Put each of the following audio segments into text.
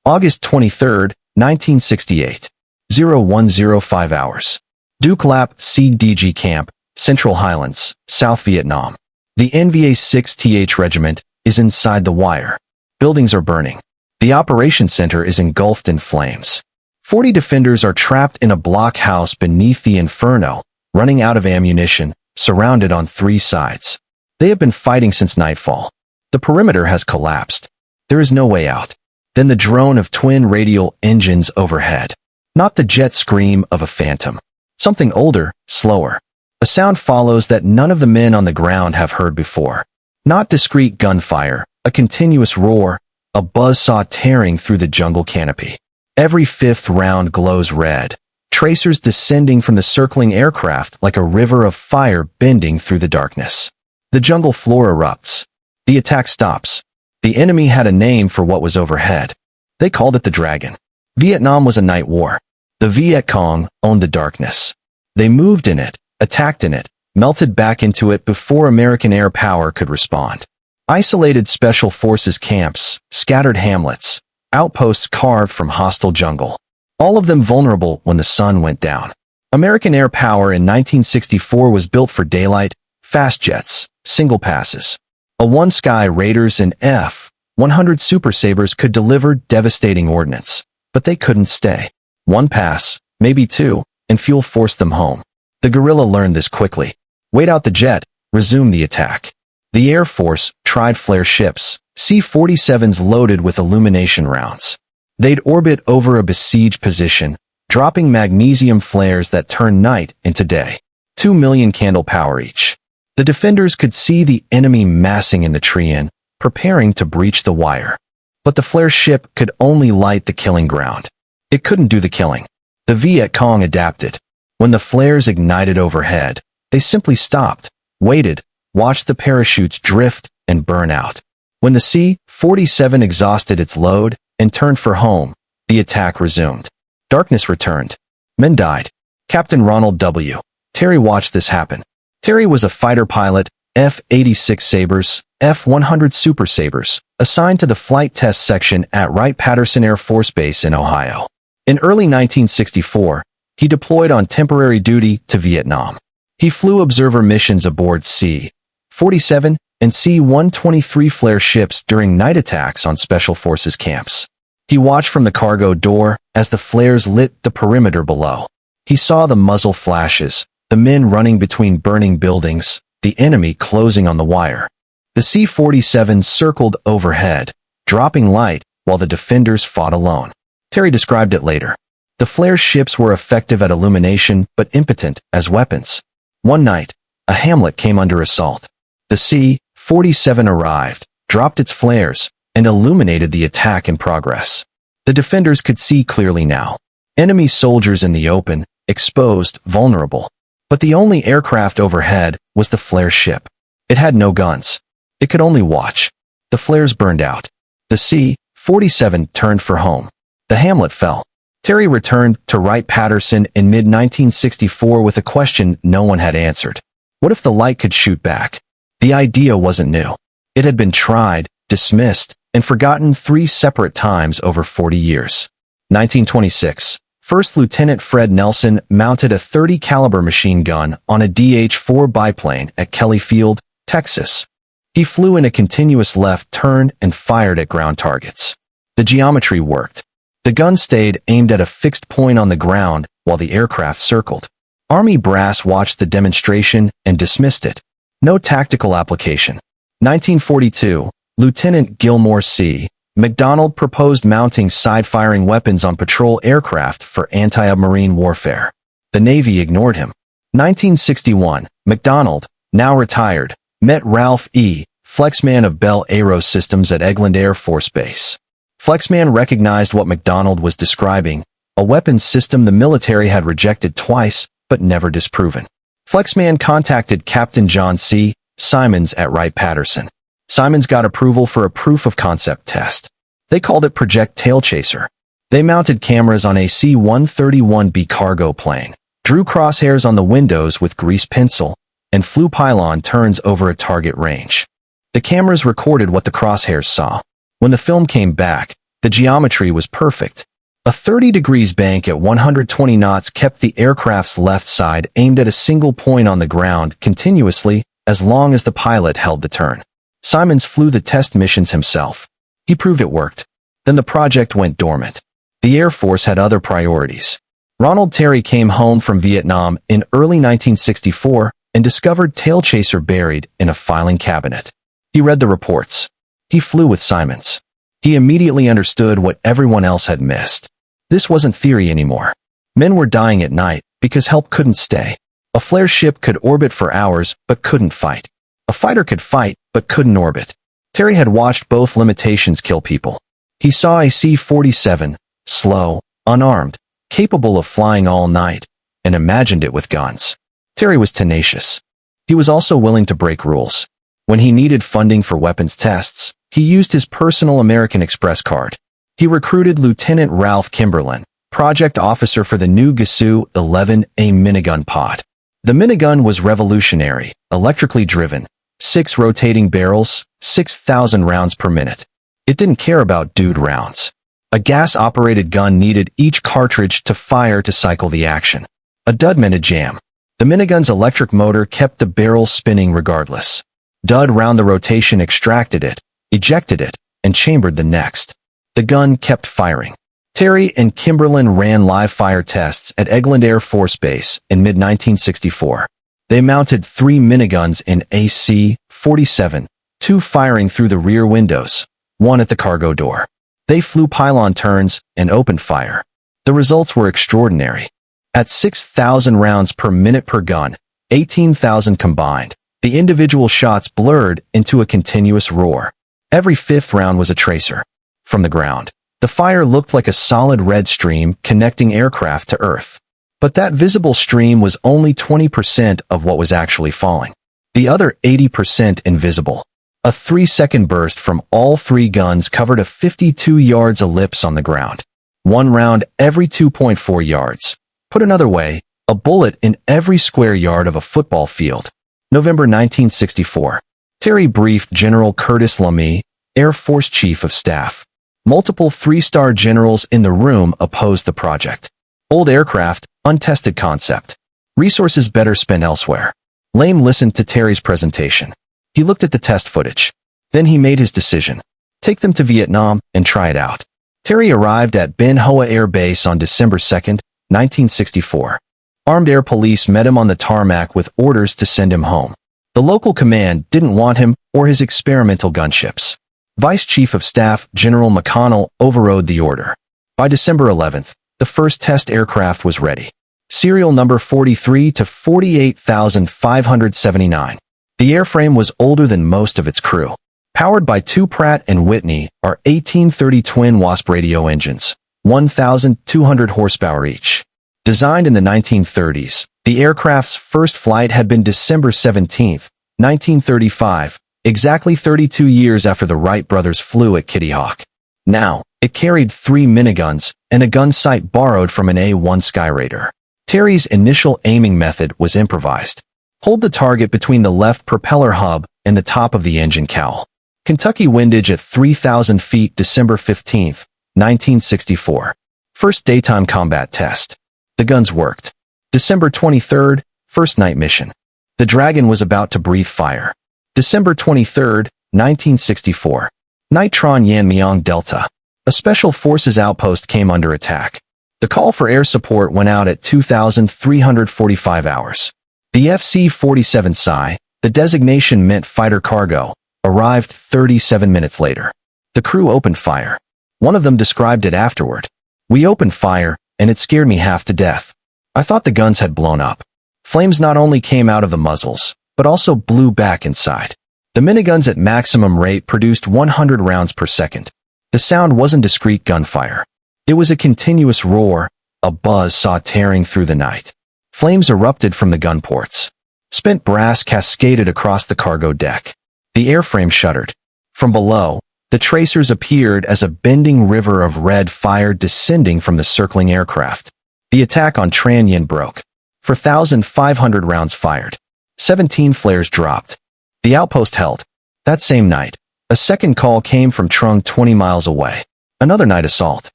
August 23, 1968. 0105 hours. Duke Lap CDG Camp, Central Highlands, South Vietnam. The NVA 6th Regiment is inside the wire. Buildings are burning. The operations center is engulfed in flames. 40 defenders are trapped in a blockhouse beneath the inferno, running out of ammunition, surrounded on 3 sides. They have been fighting since nightfall. The perimeter has collapsed. There is no way out. Then the drone of twin radial engines overhead. Not the jet scream of a phantom. Something older, slower. A sound follows that none of the men on the ground have heard before. Not discreet gunfire, a continuous roar, a buzzsaw tearing through the jungle canopy. Every 5th round glows red. Tracers descending from the circling aircraft like a river of fire bending through the darkness. The jungle floor erupts. The attack stops. The enemy had a name for what was overhead. They called it the Dragon. Vietnam was a night war. The Viet Cong owned the darkness. They moved in it, attacked in it, melted back into it before American air power could respond. Isolated special forces camps, scattered hamlets, outposts carved from hostile jungle. All of them vulnerable when the sun went down. American air power in 1964 was built for daylight, fast jets, single passes. A one-sky Raiders and F-100 Super Sabres could deliver devastating ordnance, but they couldn't stay. 1 pass, maybe 2, and fuel forced them home. The guerrilla learned this quickly. Wait out the jet, resume the attack. The Air Force tried flare ships, C-47s loaded with illumination rounds. They'd orbit over a besieged position, dropping magnesium flares that turn night into day. 2 million candle power each. The defenders could see the enemy massing in the tree preparing to breach the wire. But the flare ship could only light the killing ground. It couldn't do the killing. The Viet Cong adapted. When the flares ignited overhead, they simply stopped, waited, watched the parachutes drift and burn out. When the C-47 exhausted its load and turned for home, the attack resumed. Darkness returned. Men died. Captain Ronald W. Terry watched this happen. Terry was a fighter pilot, F-86 Sabres, F-100 Super Sabres, assigned to the flight test section at Wright-Patterson Air Force Base in Ohio. In early 1964, he deployed on temporary duty to Vietnam. He flew observer missions aboard C-47 and C-123 flare ships during night attacks on Special Forces camps. He watched from the cargo door as the flares lit the perimeter below. He saw the muzzle flashes, the men running between burning buildings, the enemy closing on the wire. The C-47 circled overhead, dropping light while the defenders fought alone. Terry described it later. The flare ships were effective at illumination but impotent as weapons. One night, a hamlet came under assault. The C-47 arrived, dropped its flares, and illuminated the attack in progress. The defenders could see clearly now. Enemy soldiers in the open, exposed, vulnerable. But the only aircraft overhead was the flare ship. It had no guns. It could only watch. The flares burned out. The C-47 turned for home. The hamlet fell. Terry returned to Wright-Patterson in mid-1964 with a question no one had answered. What if the light could shoot back? The idea wasn't new. It had been tried, dismissed, and forgotten 3 separate times over 40 years. 1926. First Lieutenant Fred Nelson mounted a .30 caliber machine gun on a DH-4 biplane at Kelly Field, Texas. He flew in a continuous left turn and fired at ground targets. The geometry worked. The gun stayed aimed at a fixed point on the ground while the aircraft circled. Army brass watched the demonstration and dismissed it. No tactical application. 1942, Lieutenant Gilmore C. McDonald proposed mounting side-firing weapons on patrol aircraft for anti-submarine warfare. The Navy ignored him. 1961, McDonald, now retired, met Ralph E. Flexman of Bell Aero Systems at Eglin Air Force Base. Flexman recognized what McDonald was describing, a weapons system the military had rejected twice but never disproven. Flexman contacted Captain John C. Simons at Wright-Patterson. Simons got approval for a proof-of-concept test. They called it Project Tail Chaser. They mounted cameras on a C-131B cargo plane, drew crosshairs on the windows with grease pencil, and flew pylon turns over a target range. The cameras recorded what the crosshairs saw. When the film came back, The geometry was perfect. A 30 degrees bank at 120 knots kept the aircraft's left side aimed at a single point on the ground continuously as long as the pilot held the turn. Simons flew the test missions himself. He proved it worked. Then the project went dormant. The Air Force had other priorities. Ronald Terry came home from Vietnam in early 1964 and discovered Tailchaser buried in a filing cabinet. He read the reports. He flew with Simons. He immediately understood what everyone else had missed. This wasn't theory anymore. Men were dying at night because help couldn't stay. A flare ship could orbit for hours but couldn't fight. A fighter could fight but couldn't orbit. Terry had watched both limitations kill people. He saw a C-47, slow, unarmed, capable of flying all night, and imagined it with guns. Terry was tenacious. He was also willing to break rules. When he needed funding for weapons tests, he used his personal American Express card. He recruited Lieutenant Ralph Kimberlin, project officer for the new GSU-11A minigun pod. The minigun was revolutionary, electrically driven, 6 rotating barrels, 6,000 rounds per minute. It didn't care about dude rounds. A gas-operated gun needed each cartridge to fire to cycle the action. A dud meant a jam. The minigun's electric motor kept the barrel spinning regardless. Dud round the rotation extracted it, ejected it, and chambered the next. The gun kept firing. Terry and Kimberlin ran live-fire tests at Eglin Air Force Base in mid-1964. They mounted 3 miniguns in AC-47, 2 firing through the rear windows, 1 at the cargo door. They flew pylon turns and opened fire. The results were extraordinary. At 6,000 rounds per minute per gun, 18,000 combined, the individual shots blurred into a continuous roar. Every 5th round was a tracer. From the ground, the fire looked like a solid red stream connecting aircraft to Earth. But that visible stream was only 20% of what was actually falling. The other 80% invisible. A 3-second burst from all 3 guns covered a 52 yards ellipse on the ground. 1 round every 2.4 yards. Put another way, a bullet in every square yard of a football field. November 1964. Terry briefed General Curtis LeMay, Air Force Chief of Staff. Multiple 3-star generals in the room opposed the project. Old aircraft, untested concept. Resources better spent elsewhere. Lame listened to Terry's presentation. He looked at the test footage. Then he made his decision. Take them to Vietnam and try it out. Terry arrived at Ben Hoa Air Base on December 2, 1964. Armed air police met him on the tarmac with orders to send him home. The local command didn't want him or his experimental gunships. Vice Chief of Staff General McConnell overrode the order. By December 11th, the first test aircraft was ready. Serial number 43 to 48,579. The airframe was older than most of its crew. Powered by 2 Pratt & Whitney or 1830 twin Wasp radio engines, 1,200 horsepower each. Designed in the 1930s, the aircraft's first flight had been December 17, 1935, exactly 32 years after the Wright brothers flew at Kitty Hawk. Now, it carried 3 miniguns and a gun sight borrowed from an A-1 Skyraider. Terry's initial aiming method was improvised. Hold the target between the left propeller hub and the top of the engine cowl. Kentucky windage at 3,000 feet December 15, 1964. First daytime combat test. The guns worked. December 23rd, first night mission. The Dragon was about to breathe fire. December 23rd, 1964. Night Tron Yan Myong Delta. A Special Forces outpost came under attack. The call for air support went out at 2,345 hours. The FC-47 Psy, the designation meant fighter cargo, arrived 37 minutes later. The crew opened fire. One of them described it afterward. We opened fire, and it scared me half to death. I thought the guns had blown up. Flames not only came out of the muzzles, but also blew back inside. The miniguns at maximum rate produced 100 rounds per second. The sound wasn't discrete gunfire. It was a continuous roar, a buzz saw tearing through the night. Flames erupted from the gun ports. Spent brass cascaded across the cargo deck. The airframe shuddered. From below, the tracers appeared as a bending river of red fire descending from the circling aircraft. The attack on Tran Yen broke. 4,500 rounds fired. 17 flares dropped. The outpost held. That same night, a second call came from Trung 20 miles away. Another night assault.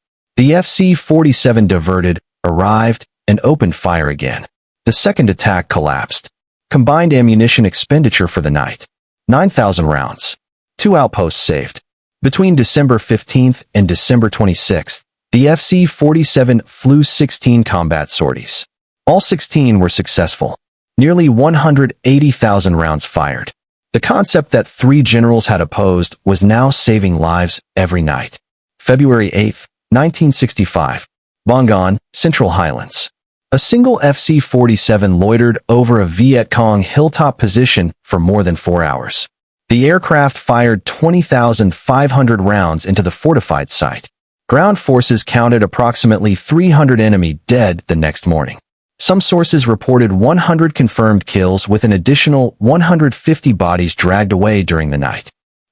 The FC-47 diverted, arrived, and opened fire again. The second attack collapsed. Combined ammunition expenditure for the night: 9,000 rounds. 2 outposts saved. Between December 15th and December 26th, the FC-47 flew 16 combat sorties. All 16 were successful. Nearly 180,000 rounds fired. The concept that 3 generals had opposed was now saving lives every night. February 8th, 1965. Bongan, Central Highlands. A single FC-47 loitered over a Viet Cong hilltop position for more than 4 hours. The aircraft fired 20,500 rounds into the fortified site. Ground forces counted approximately 300 enemy dead the next morning. Some sources reported 100 confirmed kills with an additional 150 bodies dragged away during the night.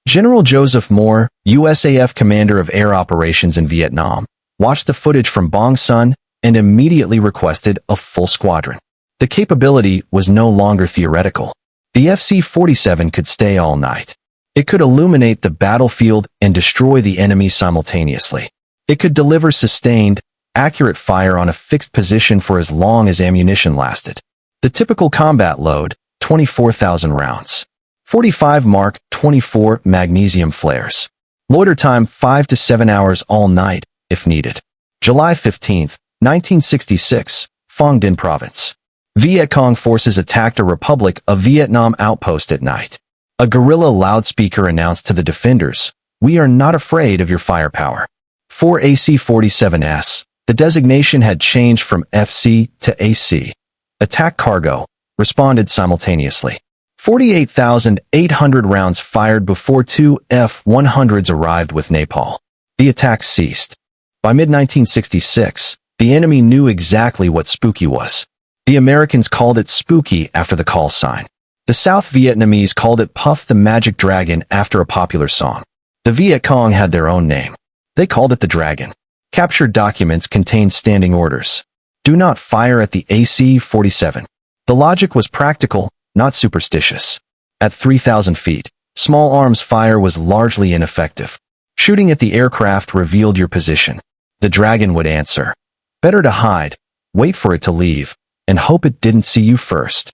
General Joseph Moore, USAF Commander of Air Operations in Vietnam, watched the footage from Bong Sun and immediately requested a full squadron. The capability was no longer theoretical. The FC-47 could stay all night. It could illuminate the battlefield and destroy the enemy simultaneously. It could deliver sustained, accurate fire on a fixed position for as long as ammunition lasted. The typical combat load: 24,000 rounds. 45 Mark 24 magnesium flares. Loiter time 5 to 7 hours all night, if needed. July 15, 1966, Phong Dinh Province. Viet Cong forces attacked a Republic of Vietnam outpost at night. A guerrilla loudspeaker announced to the defenders, "We are not afraid of your firepower." 4 AC-47s. The designation had changed from FC to AC. Attack cargo responded simultaneously. 48,800 rounds fired before 2 F-100s arrived with napalm. The attack ceased. By mid-1966, the enemy knew exactly what spooky was. The Americans called it spooky after the call sign. The South Vietnamese called it Puff the Magic Dragon after a popular song. The Viet Cong had their own name. They called it the Dragon. Captured documents contained standing orders. Do not fire at the AC-47. The logic was practical, not superstitious. At 3,000 feet, small arms fire was largely ineffective. Shooting at the aircraft revealed your position. The Dragon would answer. Better to hide, wait for it to leave, and hope it didn't see you first.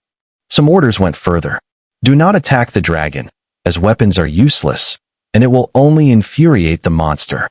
Some orders went further. Do not attack the Dragon, as weapons are useless, and it will only infuriate the monster.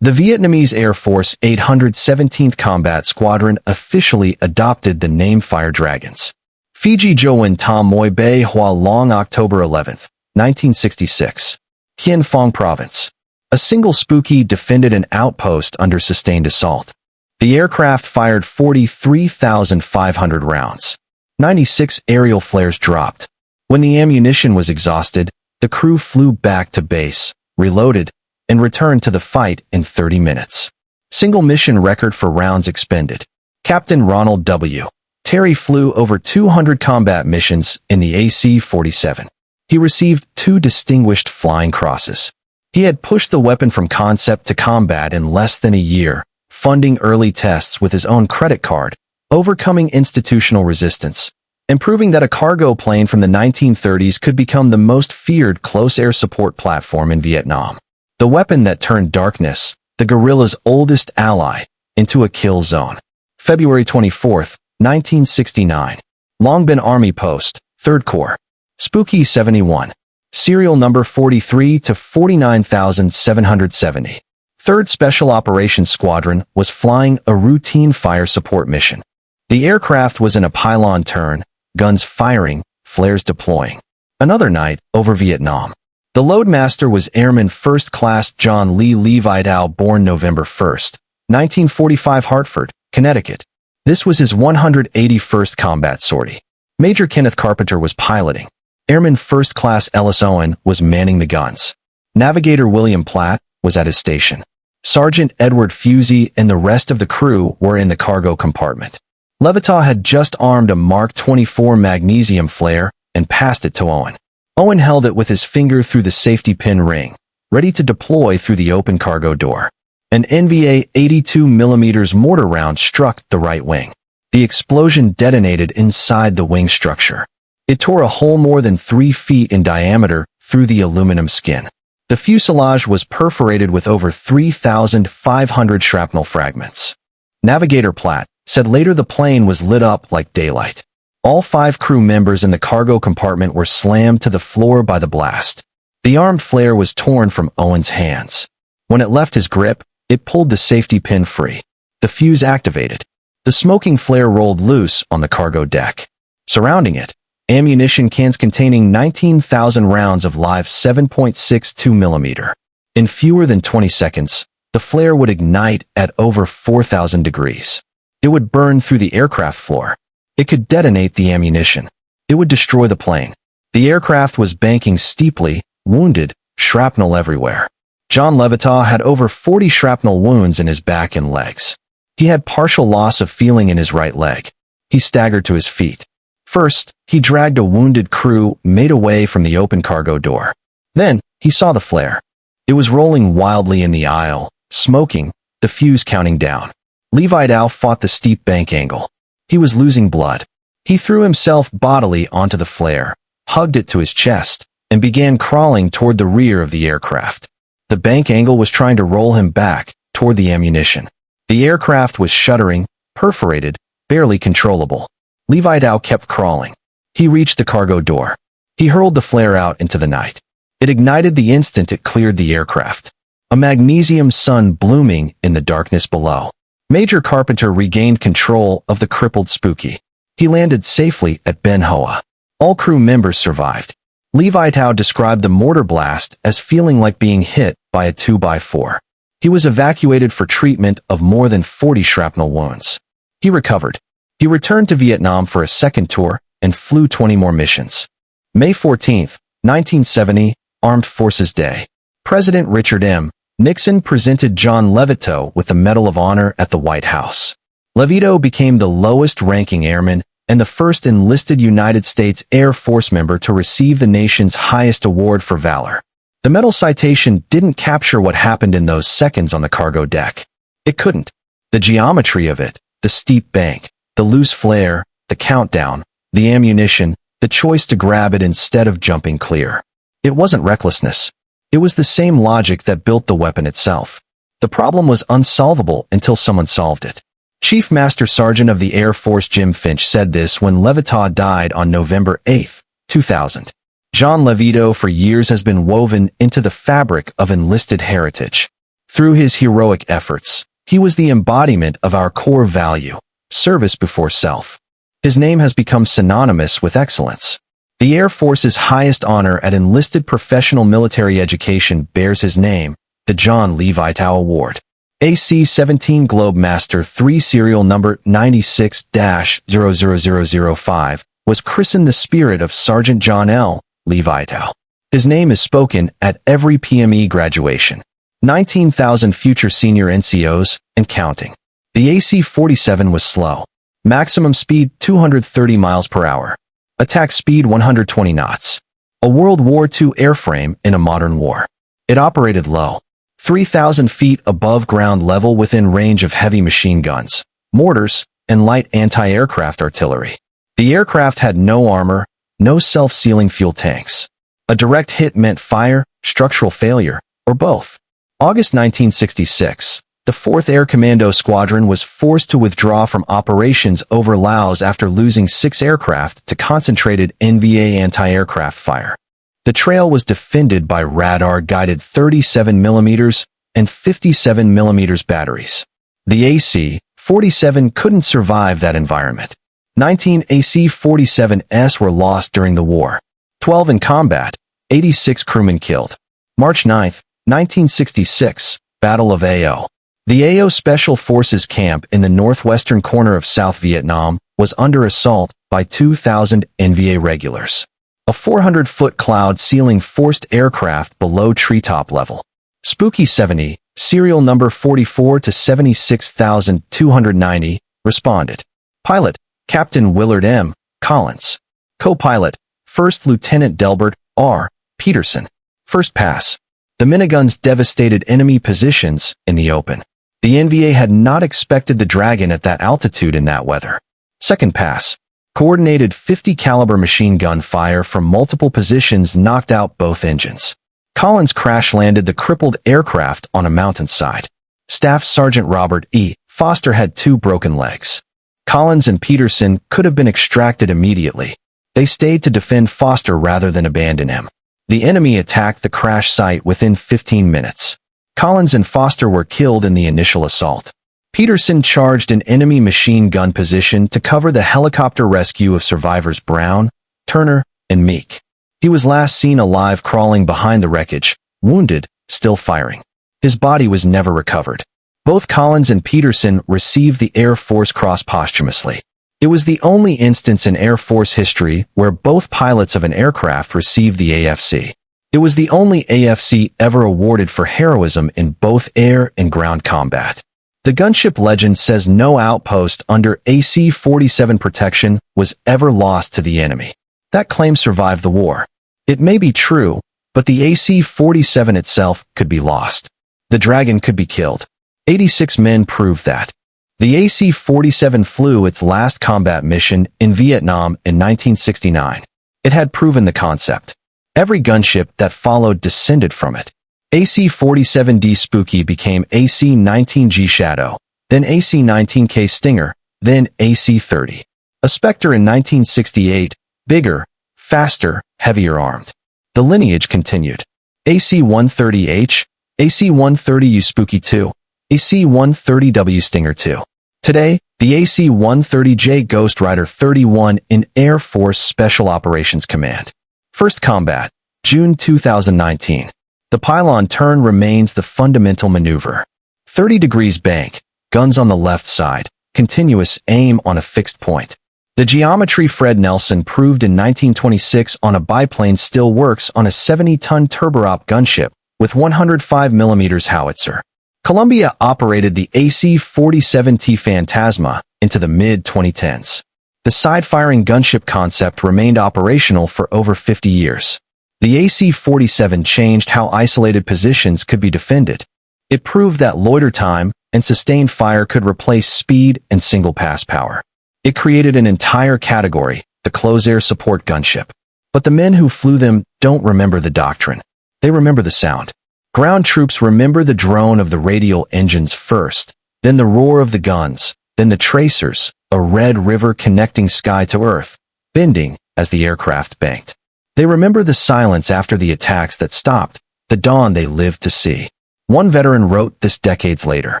The Vietnamese Air Force 817th Combat Squadron officially adopted the name Fire Dragons. Fiji Joan Tom Moi Bay Hua Long October 11, 1966. Hien Phong Province. A single spooky defended an outpost under sustained assault. The aircraft fired 43,500 rounds. 96 aerial flares dropped. When the ammunition was exhausted, the crew flew back to base, reloaded, and returned to the fight in 30 minutes. Single mission record for rounds expended. Captain Ronald W. Terry flew over 200 combat missions in the AC-47. He received 2 distinguished flying crosses. He had pushed the weapon from concept to combat in less than a year, funding early tests with his own credit card, overcoming institutional resistance, and proving that a cargo plane from the 1930s could become the most feared close air support platform in Vietnam. The weapon that turned darkness, the guerrilla's oldest ally, into a kill zone. February 24, 1969. Long Binh Army Post, 3rd Corps. Spooky 71. Serial number 43 to 49,770. 3rd Special Operations Squadron was flying a routine fire support mission. The aircraft was in a pylon turn, guns firing, flares deploying. Another night over Vietnam. The loadmaster was Airman First Class John Lee Levitow, born November 1, 1945, Hartford, Connecticut. This was his 181st combat sortie. Major Kenneth Carpenter was piloting. Airman First Class Ellis Owen was manning the guns. Navigator William Platt was at his station. Sergeant Edward Fusey and the rest of the crew were in the cargo compartment. Levitow had just armed a Mark 24 magnesium flare and passed it to Owen. Owen held it with his finger through the safety pin ring, ready to deploy through the open cargo door. An NVA 82mm mortar round struck the right wing. The explosion detonated inside the wing structure. It tore a hole more than 3 feet in diameter through the aluminum skin. The fuselage was perforated with over 3,500 shrapnel fragments. Navigator Platt said later the plane was lit up like daylight. All 5 crew members in the cargo compartment were slammed to the floor by the blast. The armed flare was torn from Owen's hands. When it left his grip, it pulled the safety pin free. The fuse activated. The smoking flare rolled loose on the cargo deck. Surrounding it, ammunition cans containing 19,000 rounds of live 7.62 mm. In fewer than 20 seconds, the flare would ignite at over 4,000 degrees. It would burn through the aircraft floor. It could detonate the ammunition. It would destroy the plane. The aircraft was banking steeply, wounded, shrapnel everywhere. John Levitow had over 40 shrapnel wounds in his back and legs. He had partial loss of feeling in his right leg. He staggered to his feet. First, he dragged a wounded crew mate away from the open cargo door. Then, he saw the flare. It was rolling wildly in the aisle, smoking, the fuse counting down. Levitow fought the steep bank angle. He was losing blood. He threw himself bodily onto the flare, hugged it to his chest, and began crawling toward the rear of the aircraft. The bank angle was trying to roll him back toward the ammunition. The aircraft was shuddering, perforated, barely controllable. Levitow kept crawling. He reached the cargo door. He hurled the flare out into the night. It ignited the instant it cleared the aircraft. A magnesium sun blooming in the darkness below. Major Carpenter regained control of the crippled Spooky. He landed safely at Ben Hoa. All crew members survived. Levitow described the mortar blast as feeling like being hit by a 2x4. He was evacuated for treatment of more than 40 shrapnel wounds. He recovered. He returned to Vietnam for a second tour and flew 20 more missions. May 14, 1970, Armed Forces Day. President Richard M. Nixon presented John Levitow with the Medal of Honor at the White House. Levitow became the lowest-ranking airman and the first enlisted United States Air Force member to receive the nation's highest award for valor. The medal citation didn't capture what happened in those seconds on the cargo deck. It couldn't. The geometry of it, the steep bank, the loose flare, the countdown, the ammunition, the choice to grab it instead of jumping clear. It wasn't recklessness. It was the same logic that built the weapon itself. The problem was unsolvable until someone solved it. Chief Master Sergeant of the Air Force Jim Finch said this when Levitow died on November 8, 2000. John Levitow for years has been woven into the fabric of enlisted heritage. Through his heroic efforts, he was the embodiment of our core value, service before self. His name has become synonymous with excellence. The Air Force's highest honor at enlisted professional military education bears his name, the John Levitow Award. AC-17 Globe Master 3 serial number 96-00005 was christened the spirit of Sergeant John L. Levitow. His name is spoken at every PME graduation. 19,000 future senior NCOs and counting. The AC-47 was slow. Maximum speed 230 miles per hour. Attack speed 120 knots. A World War II airframe in a modern war. It operated low. 3,000 feet above ground level within range of heavy machine guns, mortars, and light anti-aircraft artillery. The aircraft had no armor, no self-sealing fuel tanks. A direct hit meant fire, structural failure, or both. August 1966, the 4th Air Commando Squadron was forced to withdraw from operations over Laos after losing 6 aircraft to concentrated NVA anti-aircraft fire. The trail was defended by radar-guided 37 mm and 57 mm batteries. The AC-47 couldn't survive that environment. 19 AC-47s were lost during the war. 12 in combat, 86 crewmen killed. March 9, 1966, Battle of A Shau. The AO Special Forces camp in the northwestern corner of South Vietnam was under assault by 2,000 NVA regulars. A 400-foot cloud sealing forced aircraft below treetop level. Spooky 70, serial number 44 to 76,290, responded. Pilot, Captain Willard M. Collins. Co-pilot, First Lieutenant Delbert R. Peterson. First pass. The miniguns devastated enemy positions in the open. The NVA had not expected the Dragon at that altitude in that weather. Second pass. Coordinated 50 caliber machine gun fire from multiple positions knocked out both engines. Collins crash-landed the crippled aircraft on a mountainside. Staff Sergeant Robert E. Foster had 2 broken legs. Collins and Peterson could have been extracted immediately. They stayed to defend Foster rather than abandon him. The enemy attacked the crash site within 15 minutes. Collins and Foster were killed in the initial assault. Peterson charged an enemy machine gun position to cover the helicopter rescue of survivors Brown, Turner, and Meek. He was last seen alive crawling behind the wreckage, wounded, still firing. His body was never recovered. Both Collins and Peterson received the Air Force Cross posthumously. It was the only instance in Air Force history where both pilots of an aircraft received the AFC. It was the only AFC ever awarded for heroism in both air and ground combat. The gunship legend says no outpost under AC-47 protection was ever lost to the enemy. That claim survived the war. It may be true, but the AC-47 itself could be lost. The Dragon could be killed. 86 men proved that. The AC-47 flew its last combat mission in Vietnam in 1969. It had proven the concept. Every gunship that followed descended from it. AC-47D Spooky became AC-19G Shadow, then AC-19K Stinger, then AC-30. A Spectre in 1968, bigger, faster, heavier armed. The lineage continued. AC-130H, AC-130U Spooky 2, AC-130W Stinger 2. Today, the AC-130J Ghost Rider 31 in Air Force Special Operations Command. First combat, June 2019. The pylon turn remains the fundamental maneuver. 30 degrees bank, guns on the left side, continuous aim on a fixed point. The geometry Fred Nelson proved in 1926 on a biplane still works on a 70-ton turboprop gunship with 105mm howitzer. Columbia operated the AC-47T Phantasma into the mid-2010s. The side-firing gunship concept remained operational for over 50 years. The AC-47 changed how isolated positions could be defended. It proved that loiter time and sustained fire could replace speed and single-pass power. It created an entire category, the close-air support gunship. But the men who flew them don't remember the doctrine. They remember the sound. Ground troops remember the drone of the radial engines first, then the roar of the guns, then the tracers, a red river connecting sky to earth, bending as the aircraft banked. They remember the silence after the attacks that stopped, the dawn they lived to see. One veteran wrote this decades later.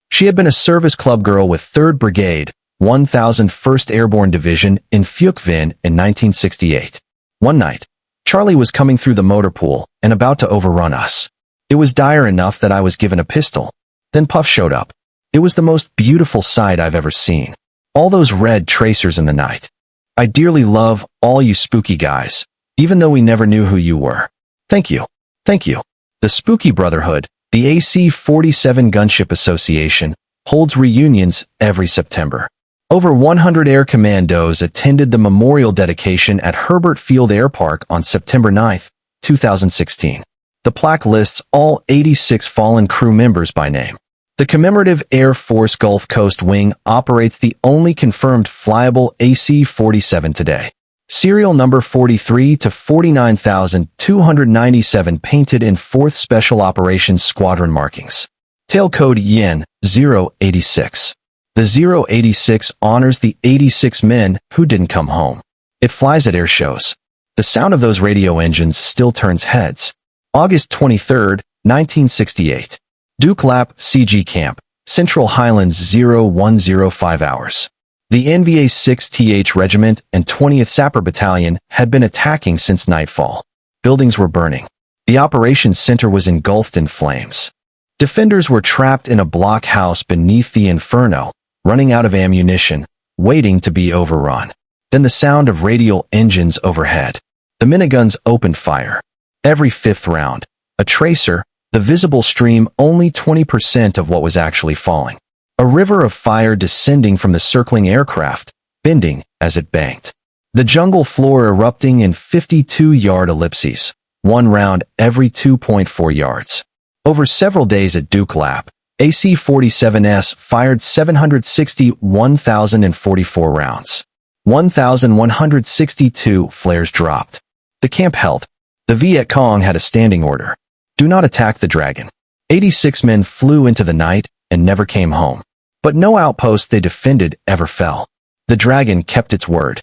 She had been a service club girl with 3rd Brigade, 1001st Airborne Division in Viet Cong in 1968. One night, Charlie was coming through the motor pool and about to overrun us. It was dire enough that I was given a pistol. Then Puff showed up. It was the most beautiful sight I've ever seen. All those red tracers in the night. I dearly love all you spooky guys, even though we never knew who you were. Thank you. Thank you. The Spooky Brotherhood, the AC-47 Gunship Association, holds reunions every September. Over 100 Air Commandos attended the memorial dedication at Herbert Field Air Park on September 9, 2016. The plaque lists all 86 fallen crew members by name. The commemorative Air Force Gulf Coast Wing operates the only confirmed flyable AC-47 today. Serial number 43 to 49,297 painted in 4th Special Operations Squadron markings. Tail code Yen 086. The 086 honors the 86 men who didn't come home. It flies at air shows. The sound of those radio engines still turns heads. August 23, 1968. Duke Lap, CG Camp, Central Highlands 0105 hours. The NVA 6th Regiment and 20th Sapper Battalion had been attacking since nightfall. Buildings were burning. The operations center was engulfed in flames. Defenders were trapped in a block house beneath the inferno, running out of ammunition, waiting to be overrun. Then the sound of radial engines overhead. The miniguns opened fire. Every 5th round, a tracer, the visible stream only 20% of what was actually falling. A river of fire descending from the circling aircraft, bending as it banked. The jungle floor erupting in 52-yard ellipses, one round every 2.4 yards. Over several days at Duke Lap, AC-47S fired 760 1,044 rounds. 1,162 flares dropped. The camp held. The Viet Cong had a standing order. Do not attack the dragon. 86 men flew into the night and never came home. But no outpost they defended ever fell. The dragon kept its word.